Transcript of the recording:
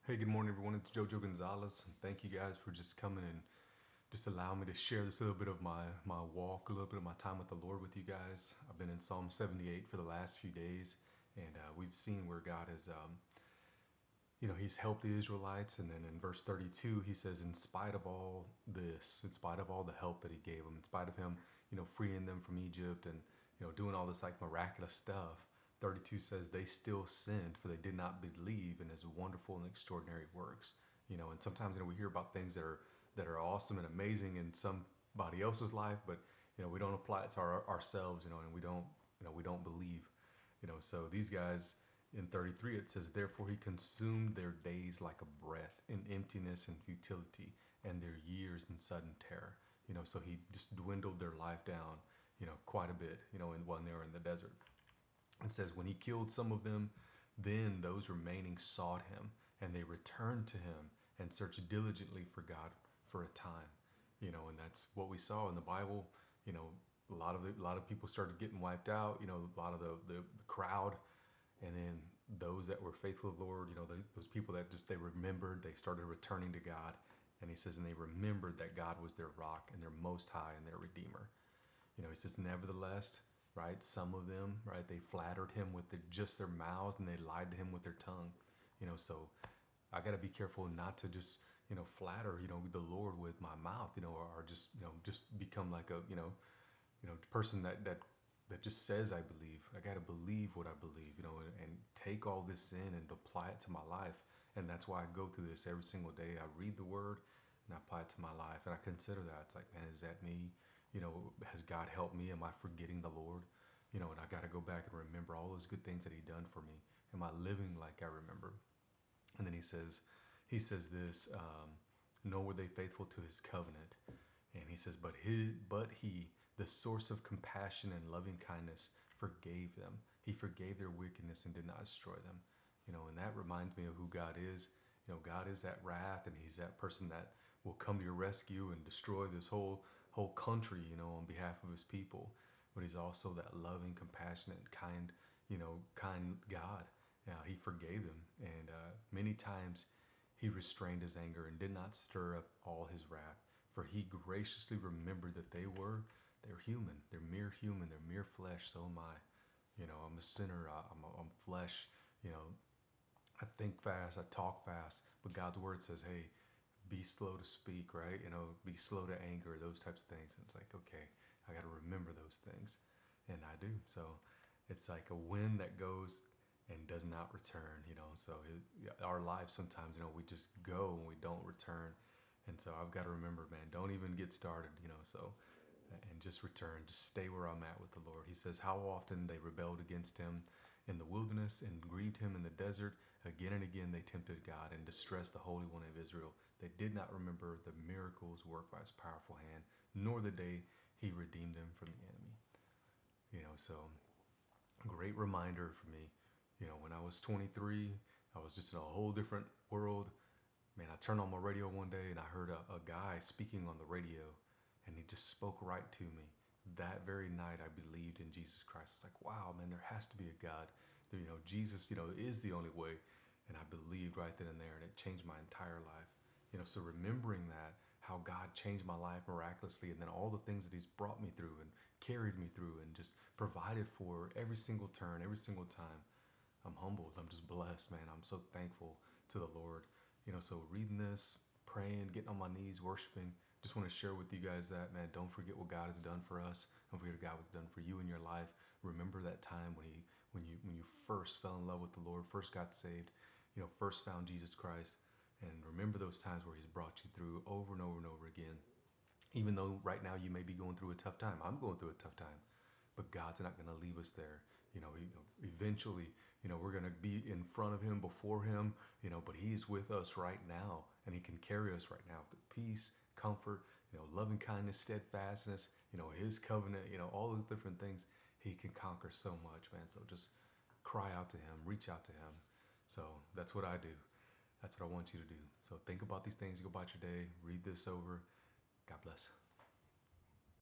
Hey, good morning, everyone. It's Jojo Gonzalez, and thank you guys for just coming and just allowing me to share this little bit of my walk, a little bit of my time with the Lord with you guys. I've been in Psalm 78 for the last few days, and we've seen where God has, He's helped the Israelites. And then in verse 32, He says, in spite of all this, in spite of all the help that He gave them, in spite of Him, freeing them from Egypt and doing all this like miraculous stuff. 32 says they still sinned, for they did not believe in His wonderful and extraordinary works. And sometimes we hear about things that are awesome and amazing in somebody else's life, but we don't apply it to ourselves, and we don't believe. So these guys in 33, it says, therefore He consumed their days like a breath in emptiness and futility, and their years in sudden terror. So He just dwindled their life down, quite a bit, when they were in the desert. It says, when He killed some of them, then those remaining sought Him, and they returned to Him and searched diligently for God for a time. And that's what we saw in the Bible. A lot of people started getting wiped out. A lot of the crowd, and then those that were faithful to the Lord. Those people that they remembered, they started returning to God. And He says, and they remembered that God was their rock and their Most High and their Redeemer. He says, nevertheless, right, some of them, right, they flattered Him with just their mouths, and they lied to Him with their tongue. So I got to be careful not to just, flatter, the Lord with my mouth, or just become like a, person that just says I believe. I got to believe what I believe, and take all this in and apply it to my life. And that's why I go through this every single day. I read the Word and I apply it to my life, and I consider that. It's like, man, is that me? Has God helped me? Am I forgetting the Lord? And I got to go back and remember all those good things that He done for me. Am I living like I remember? And then he says this, nor were they faithful to His covenant. And He says, but He, the source of compassion and loving kindness, forgave them. He forgave their wickedness and did not destroy them. And that reminds me of who God is. God is that wrath, and He's that person that will come to your rescue and destroy this whole country, on behalf of His people. But He's also that loving, compassionate, kind God. He forgave them, and many times He restrained His anger and did not stir up all His wrath. For He graciously remembered that they're human, they're mere flesh. So am I. I'm a sinner. I'm flesh. I think fast, I talk fast, but God's word says, hey, be slow to speak, right? Be slow to anger, those types of things. And it's like, okay, I got to remember those things. And I do. So it's like a wind that goes and does not return, So our lives sometimes, we just go and we don't return. And so I've got to remember, man, don't even get started, and just return, just stay where I'm at with the Lord. He says, how often they rebelled against Him in the wilderness and grieved Him in the desert. Again and again they tempted God and distressed the Holy One of Israel. They did not remember the miracles worked by His powerful hand, nor the day He redeemed them from the enemy. So great reminder for me. When I was 23, I was just in a whole different world. Man, I turned on my radio one day and I heard a guy speaking on the radio, and he just spoke right to me. That very night, I believed in Jesus Christ. I was like, wow, man, there has to be a God. Jesus, is the only way. And I believed right then and there, and it changed my entire life. So remembering that, how God changed my life miraculously, and then all the things that He's brought me through and carried me through and just provided for every single turn, every single time. I'm humbled. I'm just blessed, man. I'm so thankful to the Lord. So reading this, praying, getting on my knees, worshiping, just want to share with you guys that, man, don't forget what God has done for us. Don't forget what God has done for you in your life. Remember that time when you first fell in love with the Lord, first got saved, first found Jesus Christ. And remember those times where He's brought you through over and over and over again. Even though right now you may be going through a tough time. I'm going through a tough time. But God's not going to leave us there. Eventually, we're going to be in front of Him, before Him, but He's with us right now, and He can carry us right now with peace, comfort, loving kindness, steadfastness, His covenant, all those different things. He can conquer so much, man. So just cry out to Him, reach out to Him. So that's what I do. That's what I want you to do. So think about these things, go about your day, read this over. God bless.